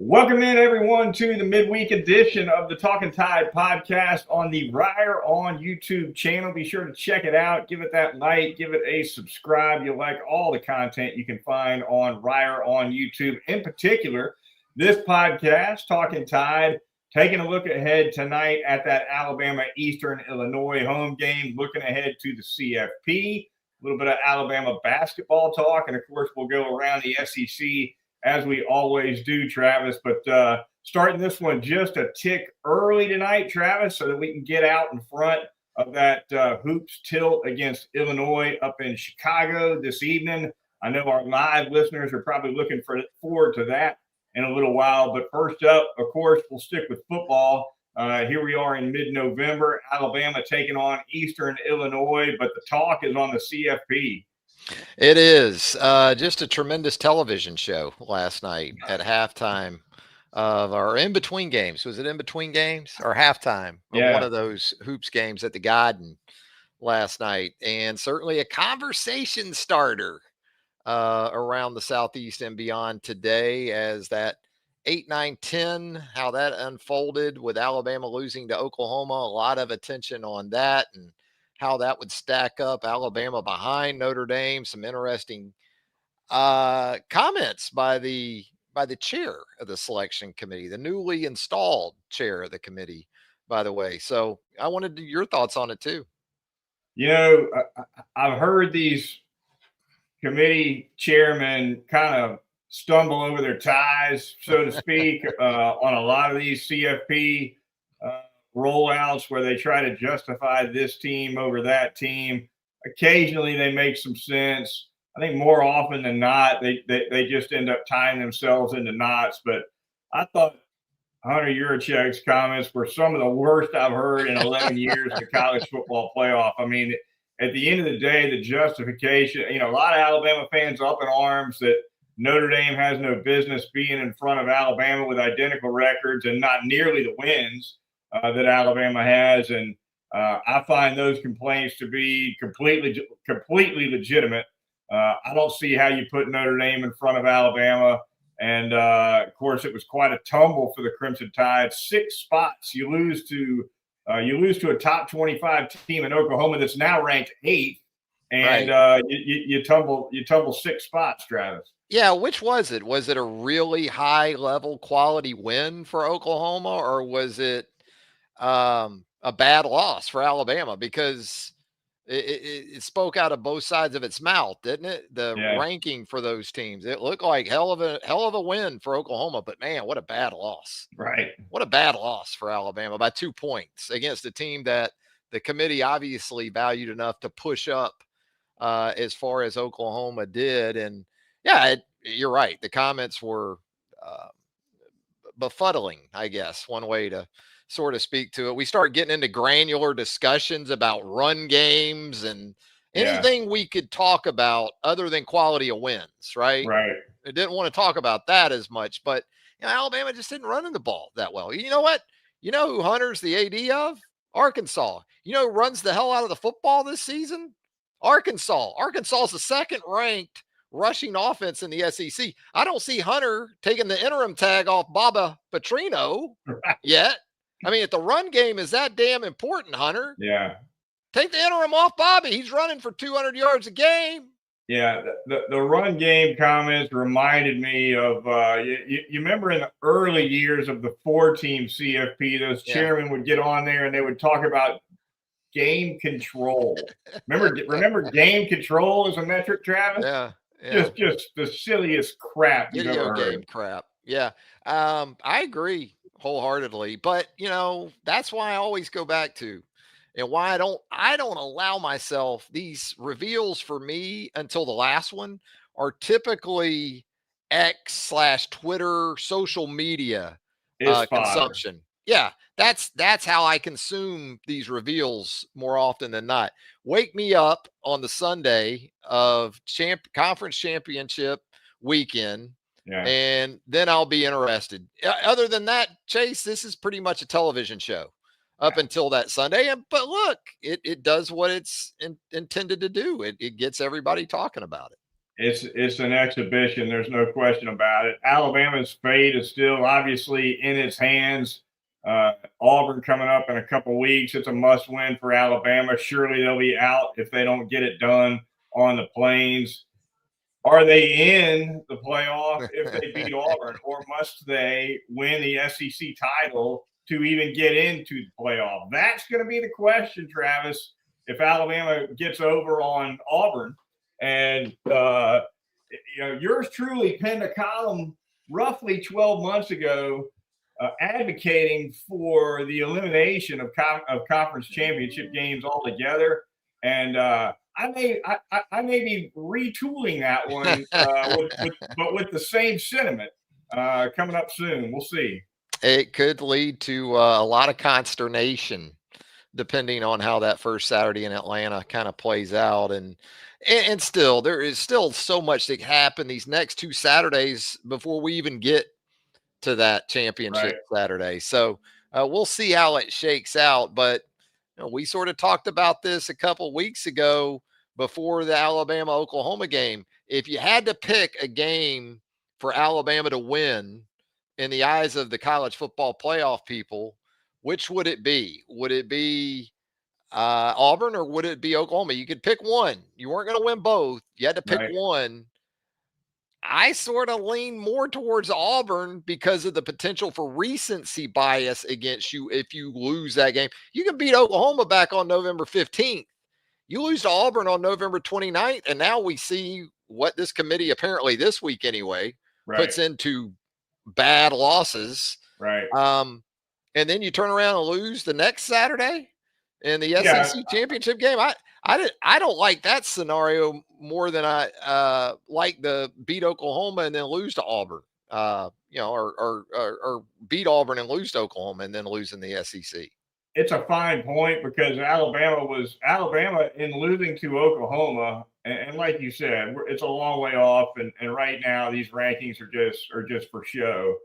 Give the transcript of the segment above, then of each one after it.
Welcome in, everyone, to the midweek edition of the Talkin Tide podcast on the Reier on YouTube channel. Be sure to check it out. Give it that like. Give it a subscribe. You'll like all the content you can find on Reier on YouTube. In particular, this podcast, Talkin Tide, taking a look ahead tonight at that Alabama Eastern Illinois home game, looking ahead to the CFP, a little bit of Alabama basketball talk, and, of course, we'll go around the SEC as we always do, Travis. But starting this one just a tick early tonight, Travis, so that we can get out in front of that hoops tilt against Illinois up in Chicago this evening. I know our live listeners are probably looking forward to that in a little while. But first up, of course, we'll stick with football. Here we are in mid-November, Alabama taking on Eastern Illinois, but the talk is on the CFP. It is just a tremendous television show last night at halftime of our in-between games. Was it in-between games or halftime? Yeah. One of those hoops games at the Garden last night. And certainly a conversation starter around the Southeast and beyond today as that 8, 9, 10, how that unfolded with Alabama losing to Oklahoma. A lot of attention on that and how that would stack up. Alabama behind Notre Dame. Some interesting comments by the chair of the selection committee, the newly installed chair of the committee, by the way. So I wanted your thoughts on it too. You know, I've heard these committee chairmen kind of stumble over their ties, so to speak, on a lot of these CFP rollouts where they try to justify this team over that team. Occasionally they make some sense. I think more often than not, they just end up tying themselves into knots. But I thought Hunter Yurachek's comments were some of the worst I've heard in 11 years of the college football playoff. I mean, at the end of the day, the justification, a lot of Alabama fans up in arms that Notre Dame has no business being in front of Alabama with identical records and not nearly the wins that Alabama has. And I find those complaints to be completely legitimate. I don't see how you put Notre Dame in front of Alabama. And, of course, it was quite a tumble for the Crimson Tide. 6 spots. You lose to a top 25 team in Oklahoma that's now ranked 8th. And right. You tumble 6 spots, Travis. Yeah, which was it? Was it a really high-level quality win for Oklahoma, or was it a bad loss for Alabama? Because it spoke out of both sides of its mouth, didn't it? The ranking for those teams. It looked like hell of a win for Oklahoma, but man, what a bad loss. Right. What a bad loss for Alabama by 2 points against a team that the committee obviously valued enough to push up as far as Oklahoma did. And yeah, you're right. The comments were befuddling, I guess, one way to sort of speak to it. We start getting into granular discussions about run games and anything we could talk about other than quality of wins, right? Right. I didn't want to talk about that as much, but Alabama just didn't run in the ball that well. You know what? You know who Hunter's the AD of? Arkansas. You know who runs the hell out of the football this season? Arkansas. Arkansas is the second-ranked rushing offense in the SEC. I don't see Hunter taking the interim tag off Baba Petrino yet. I mean, if the run game is that damn important, Hunter. Yeah. Take the interim off Bobby. He's running for 200 yards a game. Yeah, the run game comments reminded me of you remember in the early years of the 4-team CFP, those chairmen would get on there and they would talk about game control. Remember game control as a metric, Travis? Yeah. Just the silliest crap you've ever heard. Game crap. Yeah. I agree wholeheartedly, but that's why I always go back to, and why I don't allow myself these reveals for me until the last one are typically X/Twitter social media consumption. Yeah, that's how I consume these reveals more often than not. Wake me up on the Sunday of conference championship weekend, and then I'll be interested. Other than that, Chase, this is pretty much a television show up until that Sunday. But look, it does what it's intended to do. It gets everybody talking about it. It's an exhibition. There's no question about it. Alabama's fate is still obviously in its hands. Auburn coming up in a couple weeks. It's a must win for Alabama. Surely they'll be out if they don't get it done on the Plains. Are they in the playoff if they beat Auburn, or must they win the SEC title to even get into the playoff? That's going to be the question, Travis, if Alabama gets over on Auburn. And, yours truly penned a column roughly 12 months ago advocating for the elimination of conference championship games altogether. And I may be retooling that one, but with the same sentiment coming up soon. We'll see. It could lead to a lot of consternation depending on how that first Saturday in Atlanta kind of plays out. And still, there is still so much that happen these next 2 Saturdays before we even get to that championship Saturday. So we'll see how it shakes out. But we sort of talked about this a couple weeks ago before the Alabama-Oklahoma game. If you had to pick a game for Alabama to win in the eyes of the college football playoff people, which would it be? Would it be Auburn or would it be Oklahoma? You could pick one. You weren't going to win both. You had to pick one. I sort of lean more towards Auburn because of the potential for recency bias against you if you lose that game. You can beat Oklahoma back on November 15th. You lose to Auburn on November 29th, and now we see what this committee, apparently this week anyway, puts into bad losses. Right. And then you turn around and lose the next Saturday in the SEC championship game. I don't like that scenario more than I like the beat Oklahoma and then lose to Auburn, or beat Auburn and lose to Oklahoma and then lose in the SEC. It's a fine point because Alabama in losing to Oklahoma, and like you said, it's a long way off, and right now these rankings are just for show.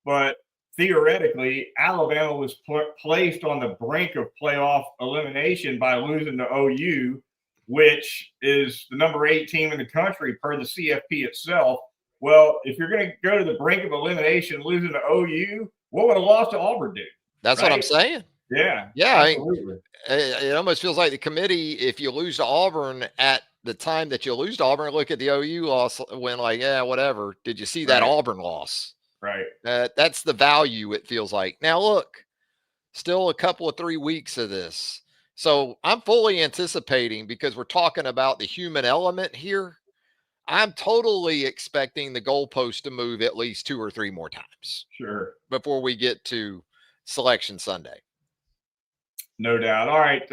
But theoretically, Alabama was placed on the brink of playoff elimination by losing to OU, which is the number 8 team in the country per the CFP itself. Well, if you're going to go to the brink of elimination, losing to OU, what would a loss to Auburn do? That's what I'm saying. Yeah. Absolutely. It almost feels like the committee, if you lose to Auburn at the time that you lose to Auburn, look at the OU loss when like, whatever. Did you see that Auburn loss? Right. That's the value, it feels like. Now, look, still a couple of 3 weeks of this. So I'm fully anticipating, because we're talking about the human element here, I'm totally expecting the goalpost to move at least 2 or 3 more times. Sure. Before we get to Selection Sunday. No doubt. All right.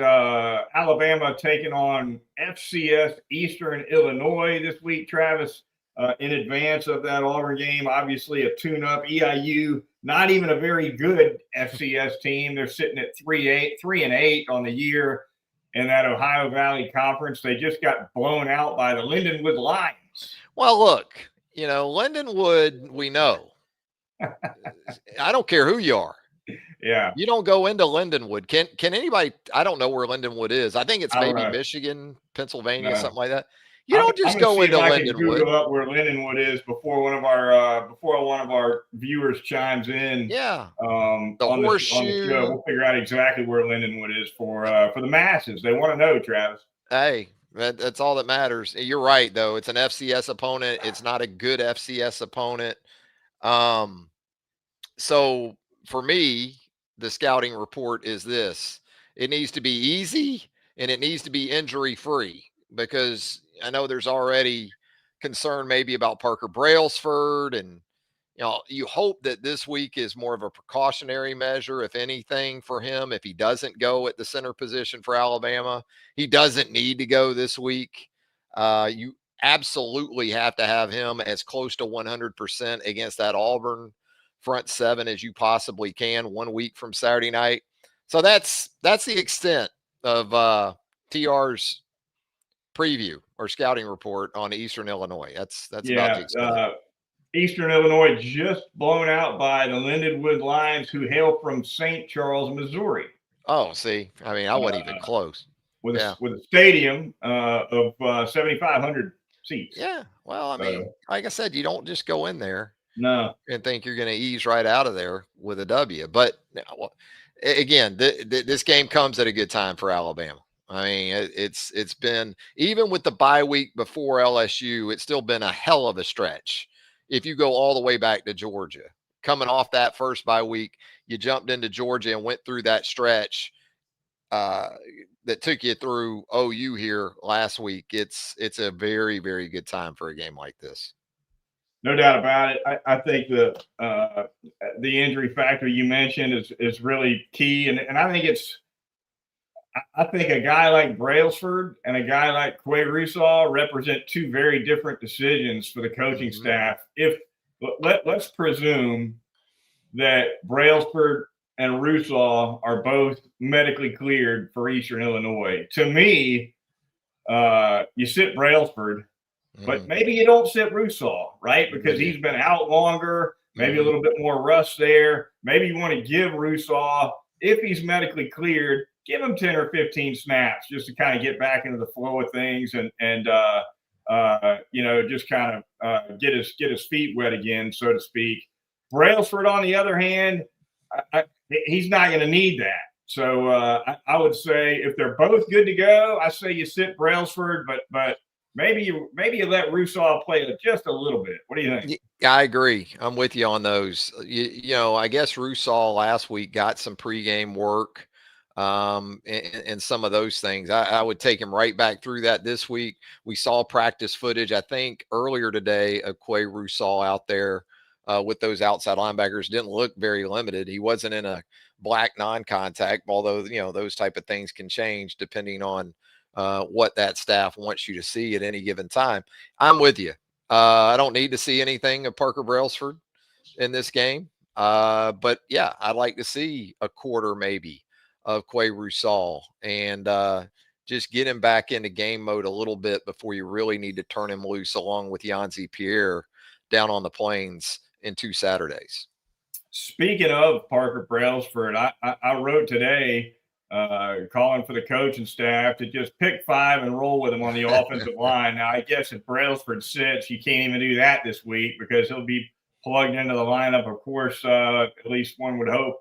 Alabama taking on FCS Eastern Illinois this week, Travis. In advance of that Auburn game, obviously a tune-up. EIU, not even a very good FCS team. They're sitting at 3-8 on the year in that Ohio Valley Conference. They just got blown out by the Lindenwood Lions. Well, look, Lindenwood, we know. I don't care who you are. Yeah. You don't go into Lindenwood. Can anybody? I don't know where Lindenwood is. I think it's maybe Michigan, Pennsylvania, something like that. You don't just go into Lindenwood. I can Google up where Lindenwood is before one of our viewers chimes in. Yeah. On the show, we'll figure out exactly where Lindenwood is for the masses. They want to know, Travis. Hey, that's all that matters. You're right, though. It's an FCS opponent. It's not a good FCS opponent. So for me, the scouting report is this: it needs to be easy and it needs to be injury free, because I know there's already concern maybe about Parker Brailsford, and you hope that this week is more of a precautionary measure, if anything, for him. If he doesn't go at the center position for Alabama, he doesn't need to go this week. You absolutely have to have him as close to 100% against that Auburn front 7 as you possibly can 1 week from Saturday night. So that's the extent of TR's preview or scouting report on Eastern Illinois. That's about the extent. Eastern Illinois just blown out by the Lindenwood Lions, who hail from St. Charles, Missouri. Oh, see, I mean, I wasn't even close. With a stadium of 7,500 seats. Yeah. Well, I mean, like I said, you don't just go in there No. and think you're going to ease right out of there with a W. But again, this game comes at a good time for Alabama. I mean, it's been, even with the bye week before LSU, it's still been a hell of a stretch. If you go all the way back to Georgia, coming off that first bye week, you jumped into Georgia and went through that stretch that took you through OU here last week. It's a very, very good time for a game like this. No doubt about it. I think the injury factor you mentioned is really key, and I think a guy like Brailsford and a guy like Quay Russaw represent two very different decisions for the coaching staff. If let's presume that Brailsford and Russaw are both medically cleared for Eastern Illinois. To me, you sit Brailsford, but maybe you don't sit Russaw, right? Because he's been out longer, maybe a little bit more rust there. Maybe you want to give Russaw, if he's medically cleared, give him 10 or 15 snaps just to kind of get back into the flow of things and just kind of get his feet wet again, so to speak. Brailsford, on the other hand, he's not going to need that. So I would say if they're both good to go, I say you sit Brailsford, but maybe you let Russaw play just a little bit. What do you think? I agree. I'm with you on those. I guess Russaw last week got some pregame work and some of those things. I would take him right back through that this week. We saw practice footage, I think, earlier today of Quay Russaw out there with those outside linebackers. Didn't look very limited. He wasn't in a black non-contact, although, those type of things can change depending on what that staff wants you to see at any given time. I'm with you. I don't need to see anything of Parker Brailsford in this game. But yeah, I'd like to see a quarter maybe of Quay Russaw and just get him back into game mode a little bit before you really need to turn him loose, along with Yanzi Pierre down on the plains in 2 Saturdays. Speaking of Parker Brailsford, I wrote today calling for the coaching staff to just pick 5 and roll with him on the offensive line. Now, I guess if Brailsford sits, you can't even do that this week because he'll be plugged into the lineup, of course, at least one would hope,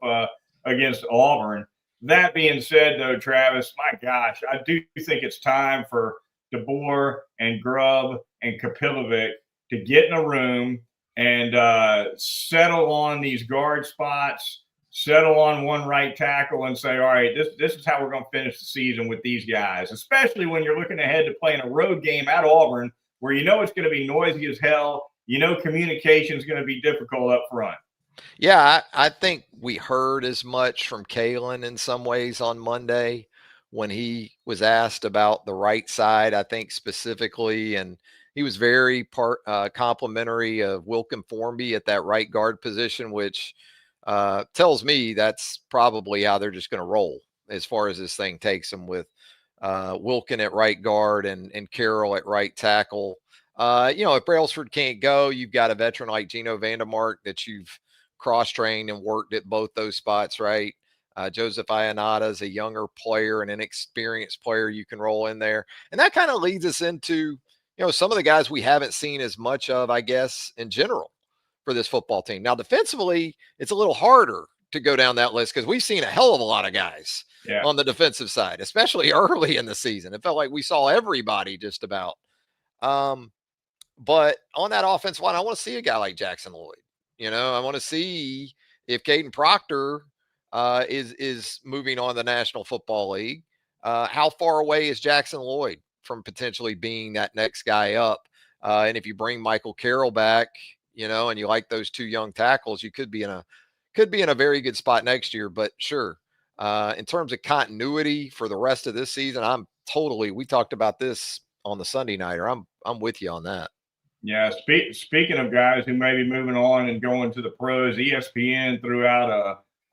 against Auburn. That being said, though, Travis, my gosh, I do think it's time for DeBoer and Grubb and Kapilovic to get in a room and settle on these guard spots, settle on one right tackle and say, all right, this is how we're going to finish the season with these guys, especially when you're looking ahead to playing a road game at Auburn where it's going to be noisy as hell. Communication is going to be difficult up front. Yeah, I think we heard as much from Kalen in some ways on Monday when he was asked about the right side, I think specifically, and he was very complimentary of Wilkin Formby at that right guard position, which tells me that's probably how they're just going to roll as far as this thing takes them, with Wilkin at right guard and Carroll at right tackle. If Brailsford can't go, you've got a veteran like Gino Vandermark that you've cross-trained and worked at both those spots, right? Joseph Ionata is a younger player, an inexperienced player you can roll in there. And that kind of leads us into, some of the guys we haven't seen as much of, I guess, in general for this football team. Now, defensively, it's a little harder to go down that list because we've seen a hell of a lot of guys on the defensive side, especially early in the season. It felt like we saw everybody just about. But on that offensive line, I want to see a guy like Jackson Lloyd. I want to see if Caden Proctor is moving on to the National Football League. How far away is Jackson Lloyd from potentially being that next guy up? And if you bring Michael Carroll back, and you like those 2 young tackles, you could be in a very good spot next year. But sure, in terms of continuity for the rest of this season, we talked about this on the Sunday nighter. I'm with you on that. Yeah, speaking of guys who may be moving on and going to the pros, ESPN threw out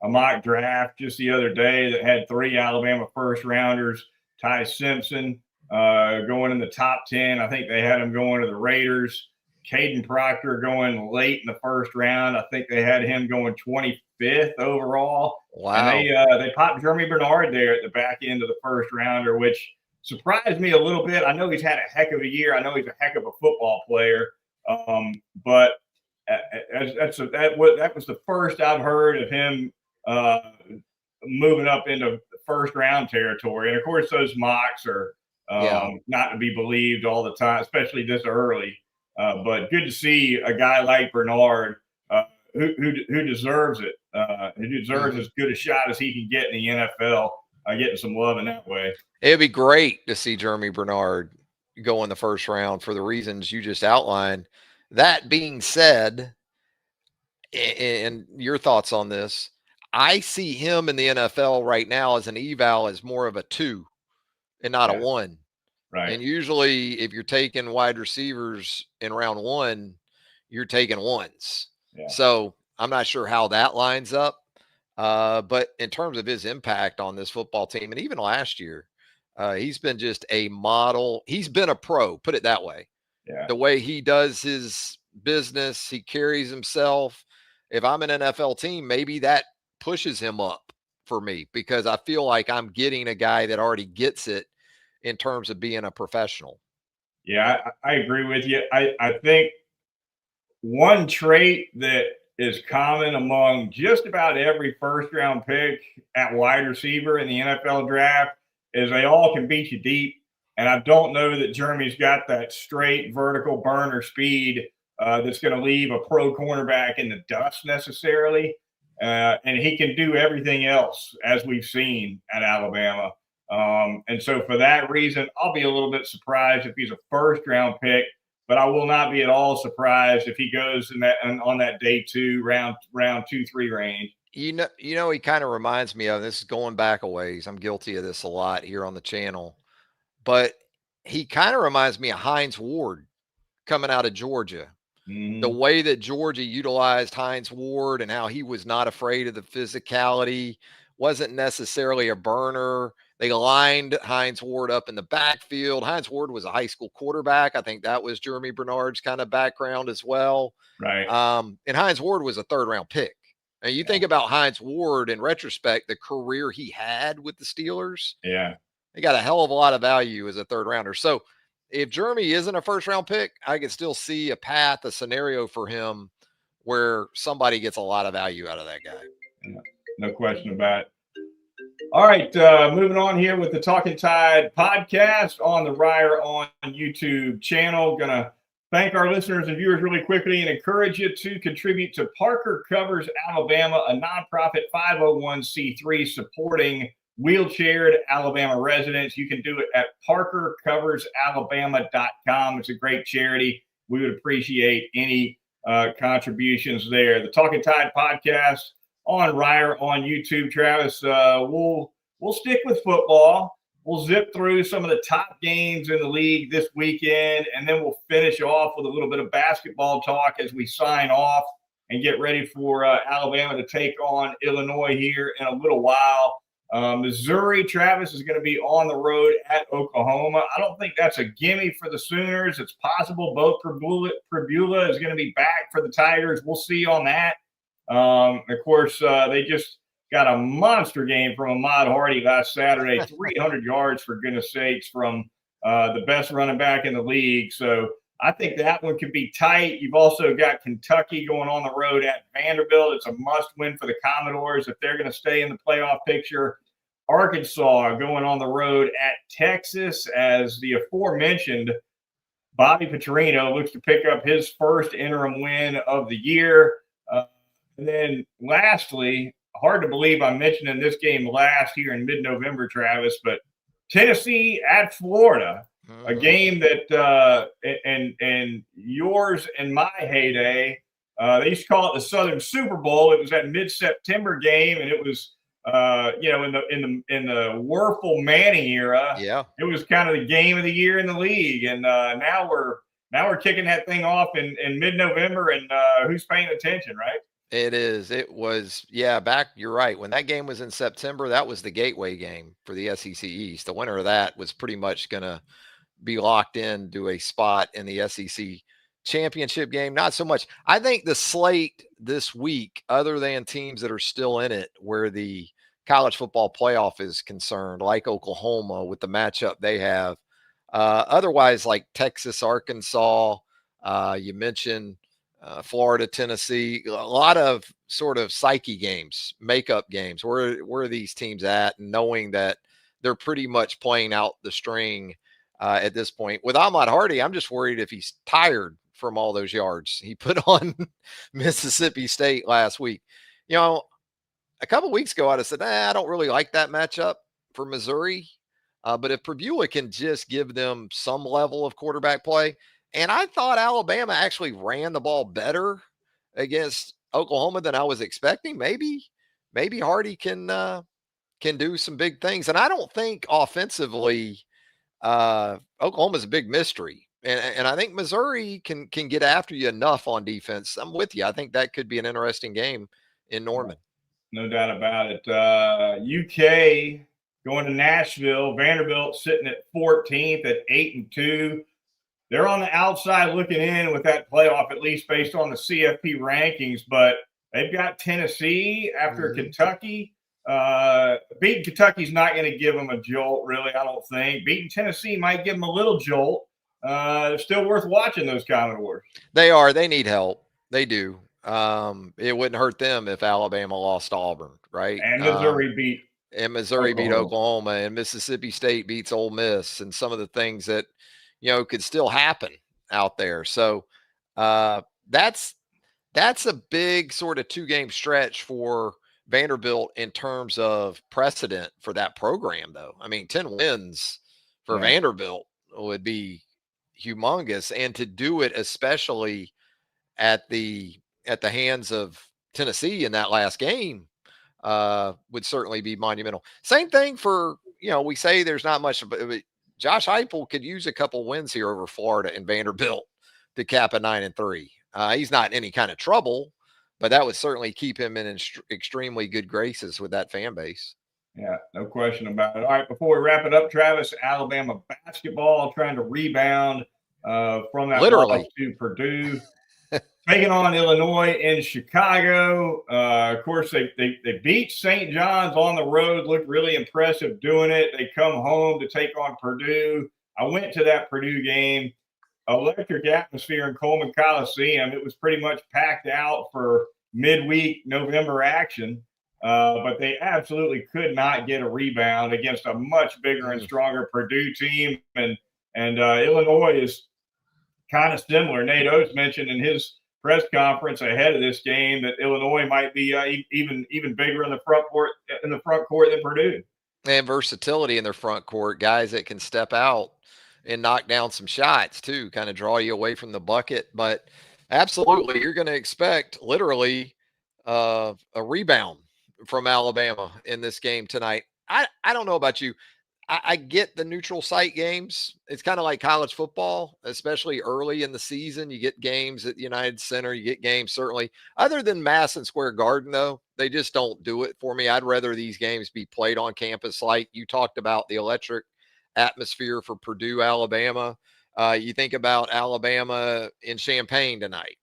a mock draft just the other day that had 3 Alabama first-rounders. Ty Simpson going in the top 10. I think they had him going to the Raiders. Caden Proctor going late in the first round. I think they had him going 25th overall. Wow. And they popped Jeremy Bernard there at the back end of the first rounder, which surprised me a little bit. I know he's had a heck of a year. I know he's a heck of a football player. But that was the first I've heard of him moving up into first round territory. And of course, those mocks are not to be believed all the time, especially this early. But good to see a guy like Bernard who deserves it, who deserves as good a shot as he can get in the NFL, getting some love in that way. It'd be great to see Jeremy Bernard go in the first round for the reasons you just outlined. That being said, and your thoughts on this, I see him in the NFL right now as an eval as more of a 2 and not a 1. Right. And usually if you're taking wide receivers in round 1, you're taking 1s. Yeah. So I'm not sure how that lines up. But in terms of his impact on this football team, and even last year, he's been just a model. He's been a pro, put it that way. Yeah. The way he does his business, he carries himself. If I'm an NFL team, maybe that pushes him up for me because I feel like I'm getting a guy that already gets it in terms of being a professional. Yeah, I agree with you. I think one trait that is common among just about every first round pick at wide receiver in the NFL draft is they all can beat you deep. And I don't know that Jeremy's got that straight vertical burner speed that's going to leave a pro cornerback in the dust necessarily. And he can do everything else, as we've seen at Alabama. And so for that reason, I'll be a little bit surprised if he's a first round pick, but I will not be at all surprised if he goes on that day 2, round 2-3 range. You know, he kind of reminds me of, this is going back a ways. I'm guilty of this a lot here on the channel, but he kind of reminds me of Hines Ward coming out of Georgia. Mm-hmm. The way that Georgia utilized Hines Ward and how he was not afraid of the physicality, wasn't necessarily a burner. They lined Hines Ward up in the backfield. Hines Ward was a high school quarterback. I think that was Jeremy Bernard's kind of background as well. Right. And Hines Ward was a 3rd round pick. And you think about Hines Ward in retrospect, the career he had with the Steelers. Yeah. He got a hell of a lot of value as a 3rd rounder. So if Jeremy isn't a first round pick, I could still see a path, a scenario for him where somebody gets a lot of value out of that guy. Yeah, no question about it. All right, moving on here with the Talkin Tide podcast on the Reier on YouTube channel. Going to thank our listeners and viewers really quickly and encourage you to contribute to Parker Covers Alabama, a nonprofit 501c3 supporting wheelchaired Alabama residents. You can do it at parkercoversalabama.com. It's a great charity. We would appreciate any contributions there. The Talkin Tide podcast on Reier on YouTube. Travis, we'll stick with football. We'll zip through some of the top games in the league this weekend, and then we'll finish off with a little bit of basketball talk as we sign off and get ready for Alabama to take on Illinois here in a little while. Missouri, Travis, is going to be on the road at Oklahoma. I don't think that's a gimme for the Sooners. It's possible both Pribula is going to be back for the Tigers. We'll see on that. Of course, they just got a monster game from Ahmad Hardy last Saturday, 300 yards, for goodness sakes, from the best running back in the league. So I think that one could be tight. You've also got Kentucky going on the road at Vanderbilt. It's a must-win for the Commodores if they're going to stay in the playoff picture. Arkansas going on the road at Texas as the aforementioned Bobby Petrino looks to pick up his first interim win of the year. And then lastly, hard to believe I'm mentioning this game last here in mid-November, Travis, but Tennessee at Florida, a game that in yours and my heyday, they used to call it the Southern Super Bowl. It was that mid-September game, and it was in the Werfel Manning era. Yeah, it was kind of the game of the year in the league, and now we're kicking that thing off in mid-November, and who's paying attention, right? It is. It was, back, you're right. When that game was in September, that was the gateway game for the SEC East. The winner of that was pretty much going to be locked into a spot in the SEC championship game. Not so much. I think the slate this week, other than teams that are still in it, where the college football playoff is concerned, like Oklahoma with the matchup they have. Otherwise, like Texas, Arkansas, you mentioned Florida, Tennessee, a lot of sort of psyche games, makeup games. Where are these teams at? And knowing that they're pretty much playing out the string at this point. With Ahmad Hardy, I'm just worried if he's tired from all those yards he put on Mississippi State last week. You know, a couple weeks ago, I'd have said, I don't really like that matchup for Missouri. But if Purdue can just give them some level of quarterback play, and I thought Alabama actually ran the ball better against Oklahoma than I was expecting. Maybe Hardy can do some big things. And I don't think offensively Oklahoma's a big mystery. And I think Missouri can get after you enough on defense. I'm with you. I think that could be an interesting game in Norman. No doubt about it. UK going to Nashville. Vanderbilt sitting at 14th at 8-2. They're on the outside looking in with that playoff, at least based on the CFP rankings. But they've got Tennessee after Kentucky. Beating Kentucky's not going to give them a jolt, really, I don't think. Beating Tennessee might give them a little jolt. They're still worth watching, those Commodores. They are. They need help. They do. It wouldn't hurt them if Alabama lost Auburn, right? And Missouri beat Oklahoma, and Mississippi State beats Ole Miss, and some of the things that could still happen out there. So that's a big sort of 2-game stretch for Vanderbilt in terms of precedent for that program, though. I mean, 10 wins for Vanderbilt would be humongous, and to do it especially at the hands of Tennessee in that last game would certainly be monumental. Same thing for, we say there's not much, but Josh Heupel could use a couple wins here over Florida and Vanderbilt to cap a 9-3. He's not in any kind of trouble, but that would certainly keep him in extremely good graces with that fan base. Yeah, no question about it. All right, before we wrap it up, Travis, Alabama basketball trying to rebound from that loss to Purdue. Taking on Illinois in Chicago. Of course, they beat St. John's on the road. Looked really impressive doing it. They come home to take on Purdue. I went to that Purdue game. Electric atmosphere in Coleman Coliseum. It was pretty much packed out for midweek November action. But they absolutely could not get a rebound against a much bigger and stronger Purdue team. And Illinois is kind of similar. Nate Oates mentioned in his press conference ahead of this game that Illinois might be even bigger in the front court than Purdue. And versatility in their front court, guys that can step out and knock down some shots too, kind of draw you away from the bucket. But absolutely, you're going to expect literally a rebound from Alabama in this game tonight. I don't know about you. I get the neutral site games. It's kind of like college football, especially early in the season. You get games at the United Center. You get games certainly. Other than Madison Square Garden, though, they just don't do it for me. I'd rather these games be played on campus. Like you talked about the electric atmosphere for Purdue, Alabama. You think about Alabama in Champaign tonight,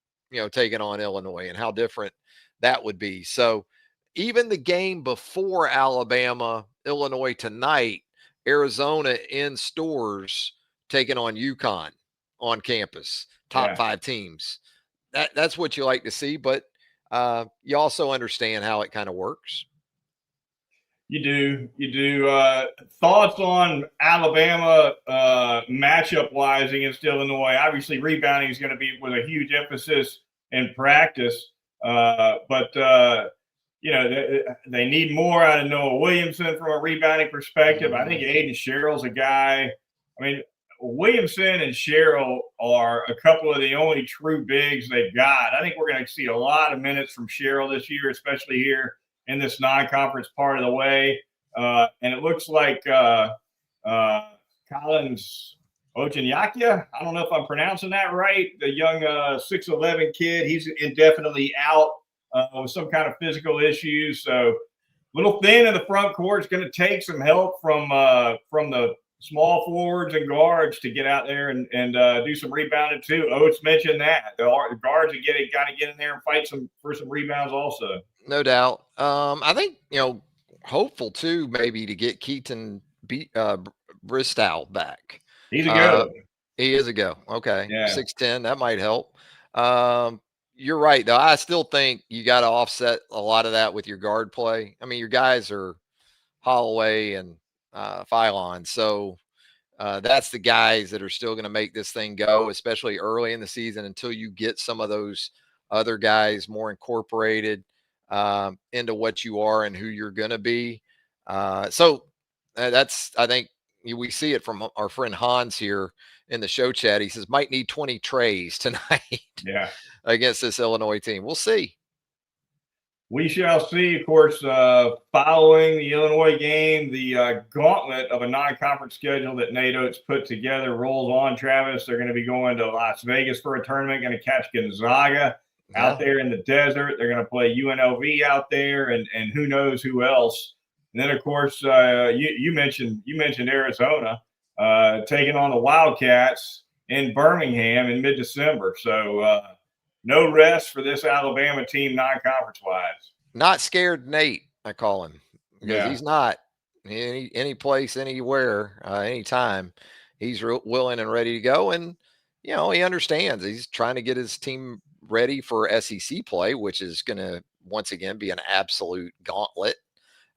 taking on Illinois and how different that would be. So even the game before Alabama, Illinois tonight, Arizona in stores taking on UConn on campus, top 5 teams. That's what you like to see, but you also understand how it kind of works. You do. Thoughts on Alabama matchup wise against Illinois? Obviously, rebounding is going to be with a huge emphasis in practice, but they need more out of Noah Williamson from a rebounding perspective. I think Aiden Sherrill's a guy. I mean, Williamson and Sherrill are a couple of the only true bigs they've got. I think we're going to see a lot of minutes from Sherrill this year, especially here in this non-conference part of the way. And it looks like Collins Ochenyakya, I don't know if I'm pronouncing that right, the young 6'11" kid, he's indefinitely out with some kind of physical issues. So a little thin in the front court. It's going to take some help from the small forwards and guards to get out there and do some rebounding too. Oates mentioned that. The guards got to get in there and fight for some rebounds also. No doubt. I think, hopeful too, maybe to get Keaton Bristow back. He's a go. He is a go. Okay. Yeah. 6'10", that might help. You're right, though. I still think you got to offset a lot of that with your guard play. I mean, your guys are Holloway and Phylon. So that's the guys that are still going to make this thing go, especially early in the season until you get some of those other guys more incorporated into what you are and who you're going to be. So that's, I think, we see it from our friend Hans here in the show chat. He says, might need 20 trays tonight against this Illinois team. We'll see. We shall see. Of course, following the Illinois game, the gauntlet of a non-conference schedule that Nate Oates put together rolls on, Travis. They're going to be going to Las Vegas for a tournament, going to catch Gonzaga out there in the desert. They're going to play UNLV out there, and who knows who else. And then, of course, you mentioned Arizona taking on the Wildcats in Birmingham in mid-December. So no rest for this Alabama team non-conference wise. Not scared Nate, I call him, because he's not any place, anywhere, anytime. He's willing and ready to go, and he understands. He's trying to get his team ready for SEC play, which is going to once again be an absolute gauntlet.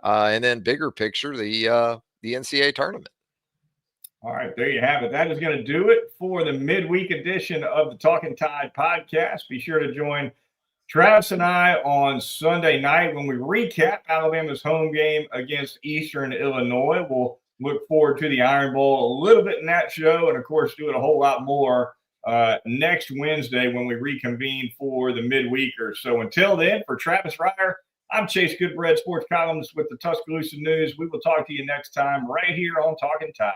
And then bigger picture, the NCAA tournament. All right, there you have it. That is going to do it for the midweek edition of the Talkin Tide podcast. Be sure to join Travis and I on Sunday night when we recap Alabama's home game against Eastern Illinois. We'll look forward to the Iron Bowl a little bit in that show, and, of course, do it a whole lot more next Wednesday when we reconvene for the midweeker. So until then, for Travis Reier, I'm Chase Goodbread, sports columnist with the Tuscaloosa News. We will talk to you next time right here on Talkin Tide.